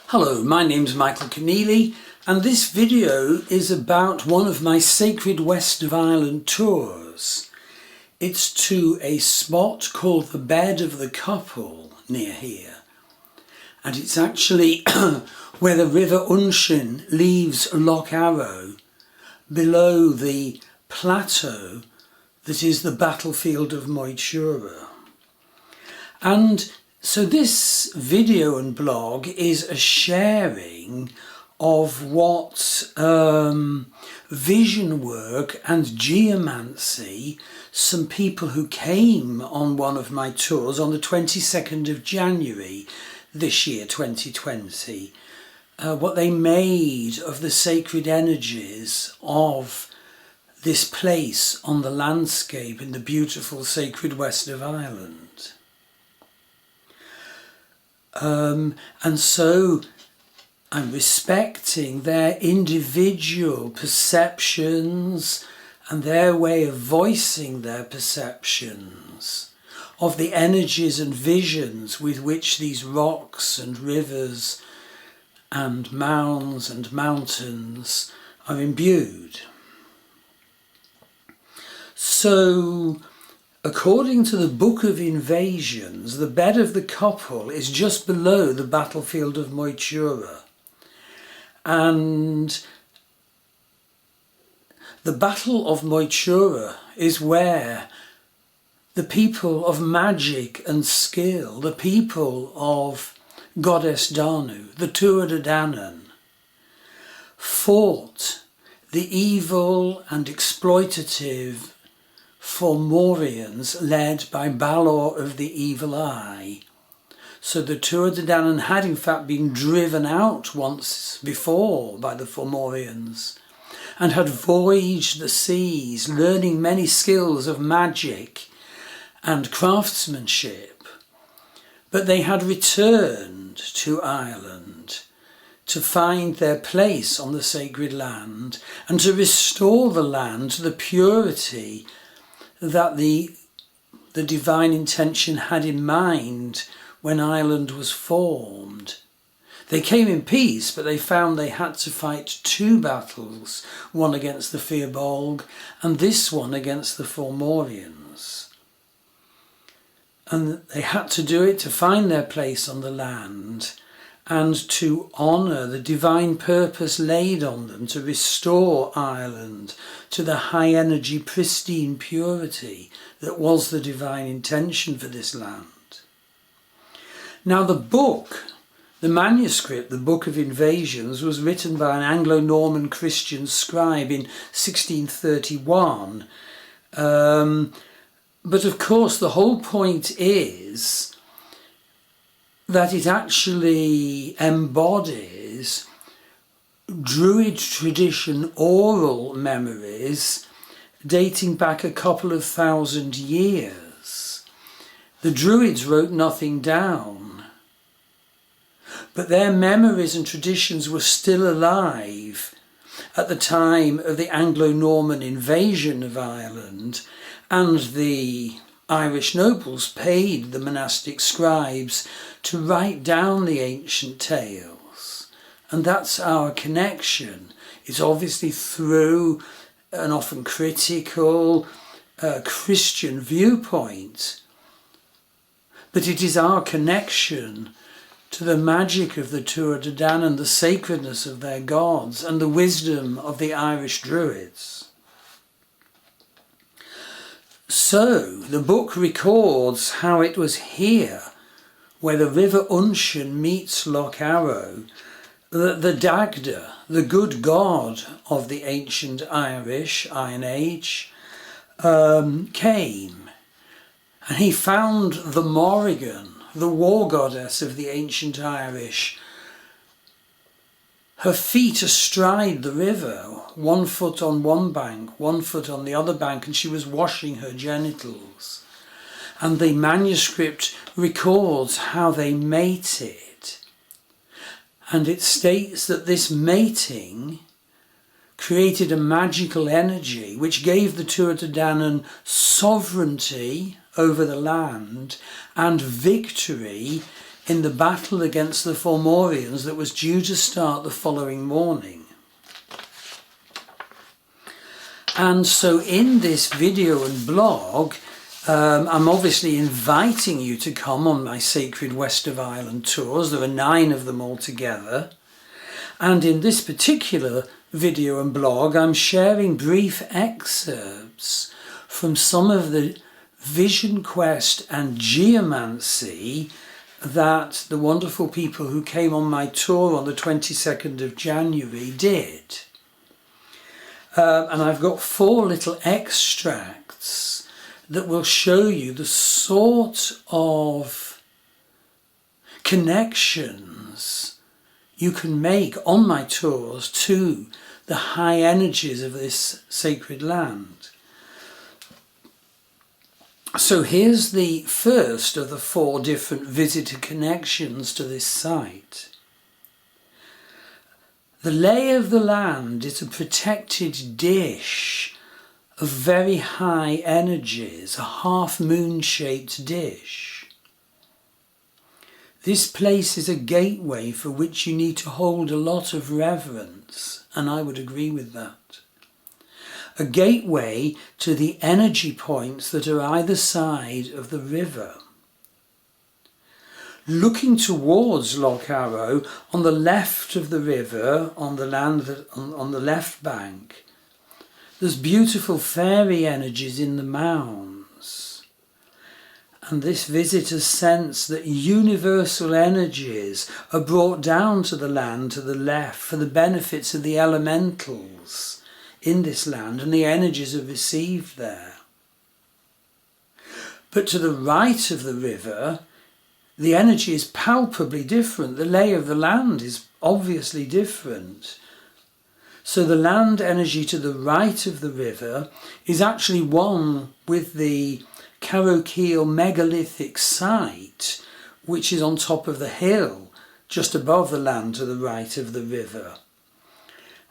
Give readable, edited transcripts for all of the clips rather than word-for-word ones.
Hello, my name's Michael Conneely, and this video is about one of my Sacred West of Ireland tours. It's to a spot called the Bed of the Couple near here, and it's actually where the River Unshin leaves Loch Arrow below the plateau that is the battlefield of Moytura. And so this video and blog is a sharing of what vision work and geomancy, some people who came on one of my tours on the 22nd of January this year, 2020, what they made of the sacred energies of this place on the landscape in the beautiful sacred west of Ireland. And so I'm respecting their individual perceptions and their way of voicing their perceptions of the energies and visions with which these rocks and rivers and mounds and mountains are imbued. So, according to the Book of Invasions, the Bed of the Couple is just below the battlefield of Moytura. And the Battle of Moytura is where the people of magic and skill, the people of Goddess Danu, the Tuatha Dé Danann, fought the evil and exploitative Fomorians led by Balor of the Evil Eye. So the Tuatha Dé Danann had in fact been driven out once before by the Fomorians and had voyaged the seas, learning many skills of magic and craftsmanship. But they had returned to Ireland to find their place on the sacred land and to restore the land to the purity that the divine intention had in mind when Ireland was formed. They came in peace, but they found they had to fight two battles, one against the Fíorbolg and this one against the Fomorians. And they had to do it to find their place on the land and to honour the divine purpose laid on them to restore Ireland to the high energy, pristine purity that was the divine intention for this land. Now the book, the manuscript, the Book of Invasions, was written by an Anglo-Norman Christian scribe in 1631. But of course the whole point is that it actually embodies Druid tradition oral memories dating back a couple of thousand years. The Druids wrote nothing down, but their memories and traditions were still alive at the time of the Anglo-Norman invasion of Ireland, and the Irish nobles paid the monastic scribes to write down the ancient tales. And that's our connection. It's obviously through an often critical Christian viewpoint, but it is our connection to the magic of the Tuatha Dé Danann, the sacredness of their gods, and the wisdom of the Irish Druids. So, the book records how it was here, where the River Unshin meets Loch Arrow, that the Dagda, the good god of the ancient Irish Iron Age, came. And he found the Morrigan, the war goddess of the ancient Irish, her feet astride the river, one foot on one bank, one foot on the other bank, and she was washing her genitals. And the manuscript records how they mated. And it states that this mating created a magical energy which gave the Tuatha Dé Danann sovereignty over the land and victory in the battle against the Fomorians that was due to start the following morning. And so in this video and blog, I'm obviously inviting you to come on my Sacred West of Ireland tours. There are 9 of them altogether. And in this particular video and blog, I'm sharing brief excerpts from some of the Vision Quest and Geomancy that the wonderful people who came on my tour on the 22nd of January did. And I've got 4 little extracts that will show you the sort of connections you can make on my tours to the high energies of this sacred land. So here's the first of the 4 different visitor connections to this site. The lay of the land is a protected dish of very high energies, a half-moon shaped dish. This place is a gateway for which you need to hold a lot of reverence, and I would agree with that. A gateway to the energy points that are either side of the river. Looking towards Loch Arrow, on the left of the river, on the land on the left bank, there's beautiful fairy energies in the mounds. And this visitor's sense that universal energies are brought down to the land to the left for the benefits of the elementals in this land, and the energies are received there. But to the right of the river, the energy is palpably different. The lay of the land is obviously different. So the land energy to the right of the river is actually one with the Carrowkeel megalithic site, which is on top of the hill, just above the land to the right of the river.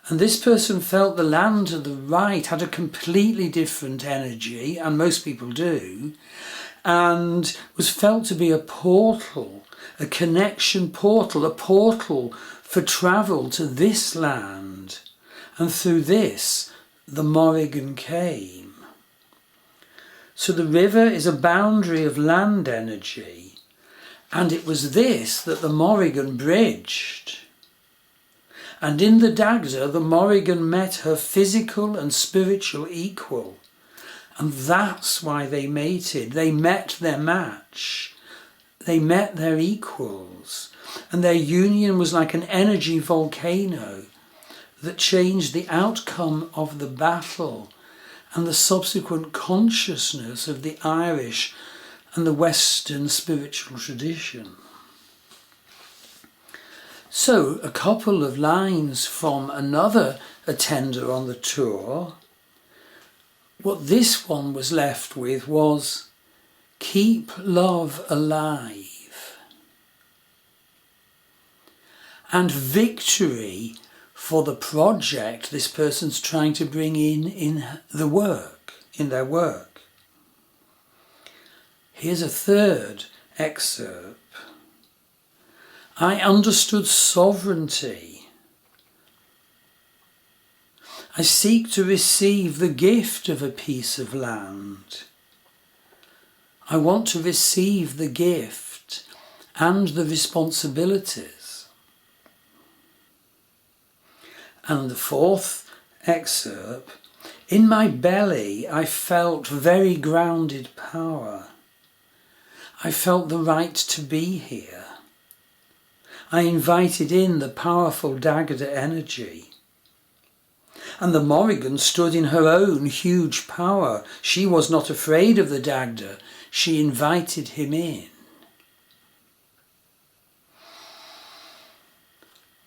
And this person felt the land to the right had a completely different energy, and most people do, and was felt to be a portal, a connection portal, a portal for travel to this land. And through this, the Morrigan came. So the river is a boundary of land energy, and it was this that the Morrigan bridged. And in the Dagda, the Morrigan met her physical and spiritual equal. And that's why they mated. They met their match. They met their equals. And their union was like an energy volcano that changed the outcome of the battle and the subsequent consciousness of the Irish and the Western spiritual tradition. So, a couple of lines from another attender on the tour. What this one was left with was, keep love alive. And victory for the project this person's trying to bring in their work. Here's a third excerpt. I understood sovereignty. I seek to receive the gift of a piece of land. I want to receive the gift and the responsibilities. And the 4th excerpt, in my belly I felt very grounded power. I felt the right to be here. I invited in the powerful Dagda energy. And the Morrigan stood in her own huge power. She was not afraid of the Dagda. She invited him in.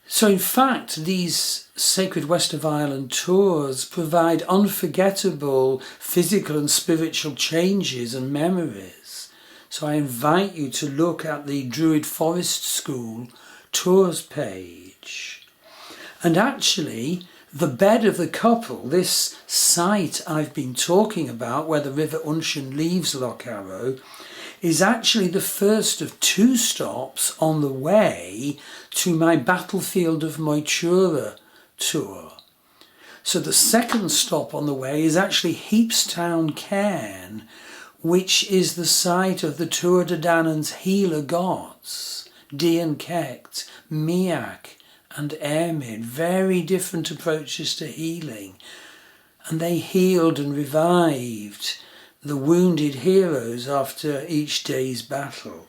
So in fact, these Sacred West of Ireland tours provide unforgettable physical and spiritual changes and memories. So I invite you to look at the Druid Forest School tours page. And actually, the bed of the couple, this site I've been talking about where the River Unshan leaves Loch Arrow, is actually the first of 2 stops on the way to my Battlefield of Moitura tour. So the second stop on the way is actually Heapstown, Cairn, which is the site of the Tuatha De Dannan's healer gods, Dian Cecht, Miach and Eirmid. Very different approaches to healing. And they healed and revived the wounded heroes after each day's battle.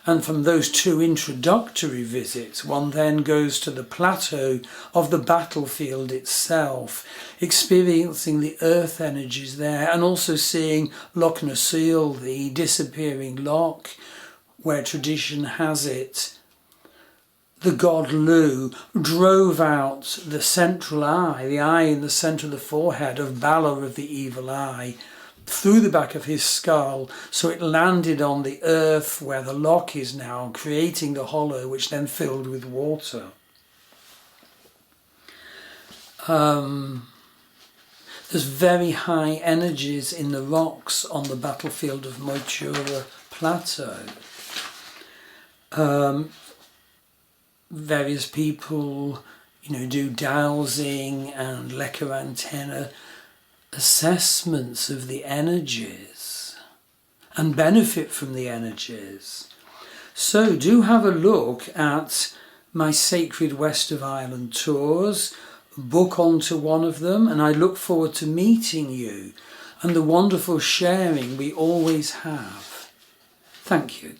And from those 2 introductory visits, one then goes to the plateau of the battlefield itself, experiencing the earth energies there, and also seeing Loch na Seal, the disappearing loch, where tradition has it the god Lu drove out the central eye, the eye in the centre of the forehead of Balor of the Evil Eye, through the back of his skull, so it landed on the earth where the loch is now, creating the hollow which then filled with water. There's very high energies in the rocks on the battlefield of Moitura Plateau. Various people, do dowsing and Lecker antenna assessments of the energies and benefit from the energies. So do have a look at my Sacred West of Ireland tours, book onto one of them, and I look forward to meeting you and the wonderful sharing we always have. Thank you.